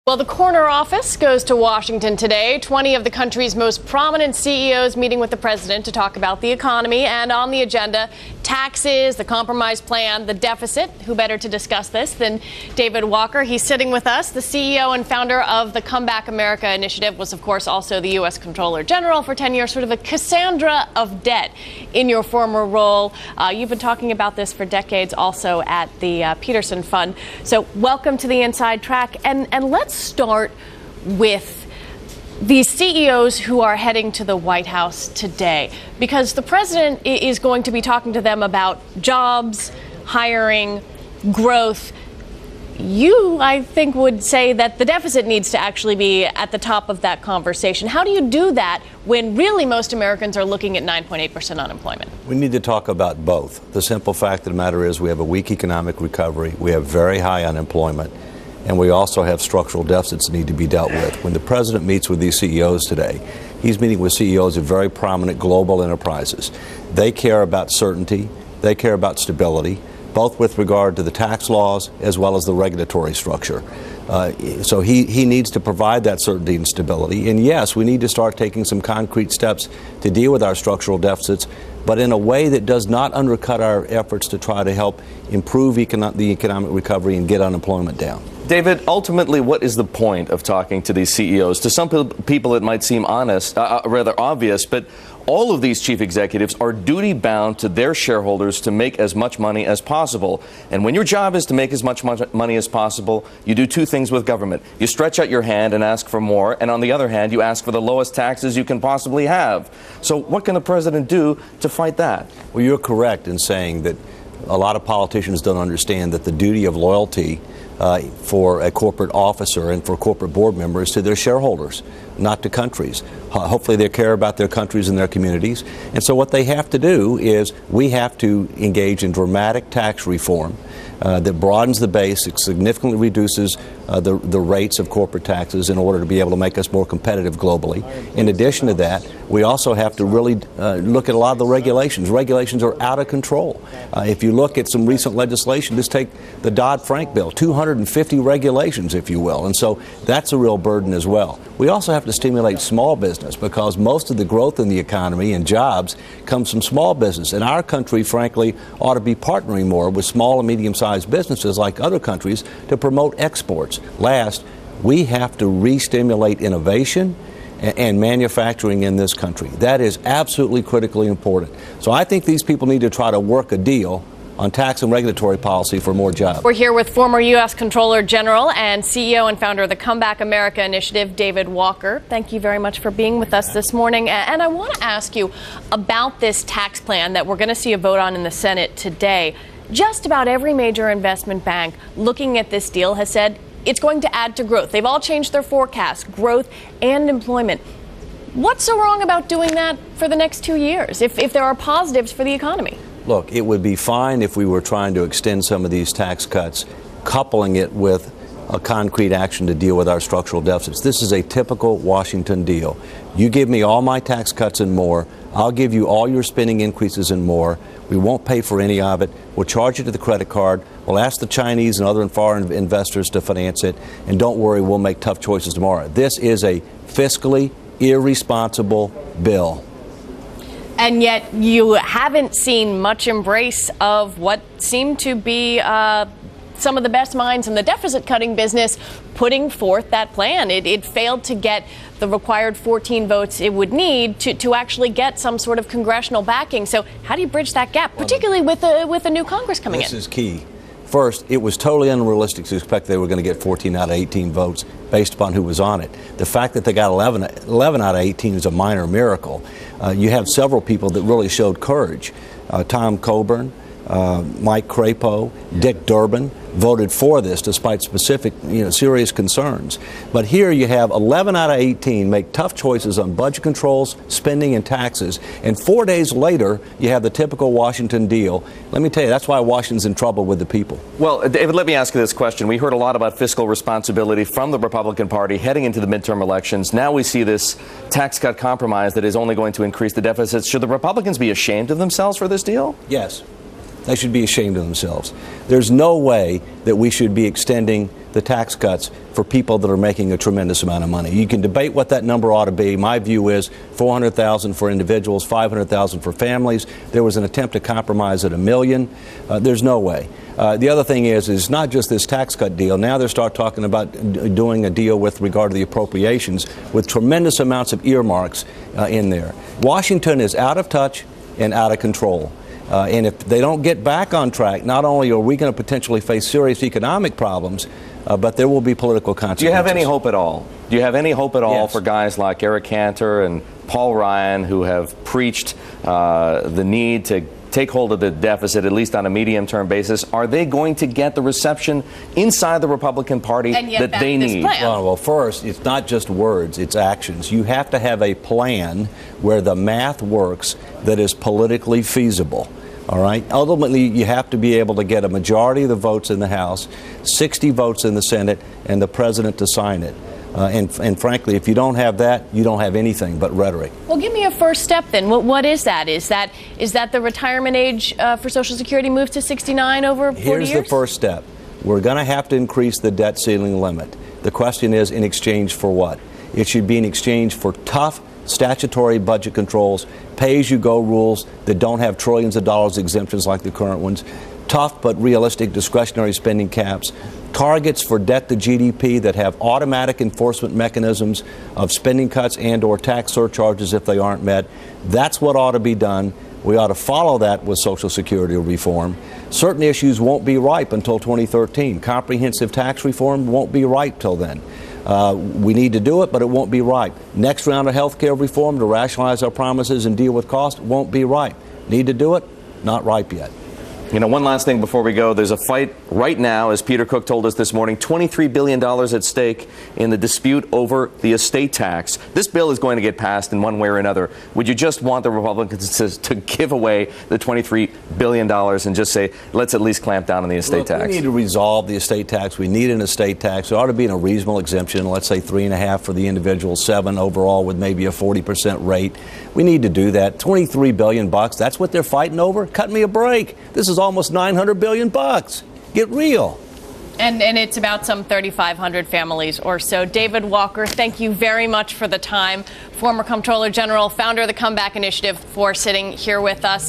Well, the corner office goes to Washington today. 20 of the country's most prominent CEOs meeting with the president to talk about the economy, and on the agenda, taxes, the compromise plan, the deficit. Who better to discuss this than David Walker? He's sitting with us. The CEO and founder of the Comeback America initiative, was, of course, also the U.S. Comptroller General for 10 years, sort of a Cassandra of debt in your former role. You've been talking about this for decades also at the Peterson Fund. So welcome to the Inside Track. And let's start with these CEOs who are heading to the White House today, because the president is going to be talking to them about jobs, hiring, growth. You, I think, would say that the deficit needs to actually be at the top of that conversation. How do you do that when really most Americans are looking at 9.8% unemployment? We need to talk about both. The simple fact of the matter is we have a weak economic recovery, we have very high unemployment, and we also have structural deficits that need to be dealt with. When the president meets with these CEOs today, he's meeting with CEOs of very prominent global enterprises. They care about certainty, they care about stability, both with regard to the tax laws as well as the regulatory structure. So he needs to provide that certainty and stability. And yes, we need to start taking some concrete steps to deal with our structural deficits, but in a way that does not undercut our efforts to try to help improve the economic recovery and get unemployment down. David, ultimately, what is the point of talking to these CEOs? To some people, it might seem rather obvious, but all of these chief executives are duty-bound to their shareholders to make as much money as possible. And when your job is to make as much money as possible, you do two things with government. You stretch out your hand and ask for more, and on the other hand, you ask for the lowest taxes you can possibly have. So what can the president do to fight that? Well, you're correct in saying that a lot of politicians don't understand that the duty of loyalty for a corporate officer and for corporate board members to their shareholders, not to countries. Hopefully they care about their countries and their communities. And so what they have to do is we have to engage in dramatic tax reform that broadens the base, it significantly reduces the rates of corporate taxes in order to be able to make us more competitive globally. In addition to that, we also have to really look at a lot of the regulations. Regulations are out of control. If you look at some recent legislation, just take the Dodd-Frank bill, 250 regulations, if you will. And so that's a real burden as well. We also have to stimulate small business because most of the growth in the economy and jobs comes from small business. And our country, frankly, ought to be partnering more with small and medium-sized businesses like other countries to promote exports. Last, we have to re-stimulate innovation and manufacturing in this country. That is absolutely critically important. So I think these people need to try to work a deal on tax and regulatory policy for more jobs. We're here with former U.S. Comptroller General and CEO and founder of the Comeback America initiative, David Walker. Thank you very much for being with us this morning. And I want to ask you about this tax plan that we're going to see a vote on in the Senate today. Just about every major investment bank looking at this deal has said it's going to add to growth. They've all changed their forecast, growth and employment. What's so wrong about doing that for the next 2 years if there are positives for the economy? Look, it would be fine if we were trying to extend some of these tax cuts, coupling it with a concrete action to deal with our structural deficits. This is a typical Washington deal. You give me all my tax cuts and more, I'll give you all your spending increases and more. We won't pay for any of it. We'll charge it to the credit card. We'll ask the Chinese and other foreign investors to finance it. And don't worry, we'll make tough choices tomorrow. This is a fiscally irresponsible bill. And yet you haven't seen much embrace of what seemed to be some of the best minds in the deficit-cutting business putting forth that plan. It failed to get the required 14 votes it would need to actually get some sort of congressional backing. So how do you bridge that gap, particularly with a new Congress coming in? This is key. First, it was totally unrealistic to expect they were going to get 14 out of 18 votes based upon who was on it. The fact that they got 11 out of 18 is a minor miracle. You have several people that really showed courage. Tom Coburn, Mike Crapo, Dick Durbin voted for this despite specific, serious concerns. But here you have 11 out of 18 make tough choices on budget controls, spending, and taxes. And 4 days later, you have the typical Washington deal. Let me tell you, that's why Washington's in trouble with the people. Well, David, let me ask you this question. We heard a lot about fiscal responsibility from the Republican Party heading into the midterm elections. Now we see this tax cut compromise that is only going to increase the deficits. Should the Republicans be ashamed of themselves for this deal? Yes. They should be ashamed of themselves. There's no way that we should be extending the tax cuts for people that are making a tremendous amount of money. You can debate what that number ought to be. My view is $400,000 for individuals, $500,000 for families. There was an attempt to compromise at $1 million. There's no way. The other thing is not just this tax cut deal. Now they start talking about doing a deal with regard to the appropriations with tremendous amounts of earmarks in there. Washington is out of touch and out of control. And if they don't get back on track, not only are we going to potentially face serious economic problems, but there will be political consequences. Do you have any hope at all? Do you have any hope at all Yes. for guys like Erik Cantor and Paul Ryan, who have preached the need to take hold of the deficit, at least on a medium-term basis? Are they going to get the reception inside the Republican Party that they need? Well, first, it's not just words, it's actions. You have to have a plan where the math works that is politically feasible. All right. Ultimately, you have to be able to get a majority of the votes in the House, 60 votes in the Senate, and the president to sign it. And frankly, if you don't have that, you don't have anything but rhetoric. Well, give me a first step then. What is that? Is that the retirement age for Social Security moves to 69 over 40 years? Here's the first step. We're going to have to increase the debt ceiling limit. The question is, in exchange for what? It should be in exchange for tough statutory budget controls, pay-as-you-go rules that don't have trillions of dollars exemptions like the current ones, tough but realistic discretionary spending caps, targets for debt to GDP that have automatic enforcement mechanisms of spending cuts and or tax surcharges if they aren't met. That's what ought to be done. We ought to follow that with Social Security reform. Certain issues won't be ripe until 2013. Comprehensive tax reform won't be ripe till then. We need to do it, but it won't be ripe. Next round of health care reform to rationalize our promises and deal with cost won't be ripe. Need to do it? Not ripe yet. You know, one last thing before we go. There's a fight right now, as Peter Cook told us this morning, $23 billion at stake in the dispute over the estate tax. This bill is going to get passed in one way or another. Would you just want the Republicans to give away the $23 billion and just say, let's at least clamp down on the estate tax? We need to resolve the estate tax. We need an estate tax. It ought to be in a reasonable exemption, let's say 3.5 for the individual, 7 overall with maybe a 40% rate. We need to do that. $23 billion, that's what they're fighting over? Cut me a break. This is almost $900 billion. Get real. And it's about some 3,500 families or so. David Walker, thank you very much for the time. Former Comptroller General, founder of the Comeback Initiative, for sitting here with us.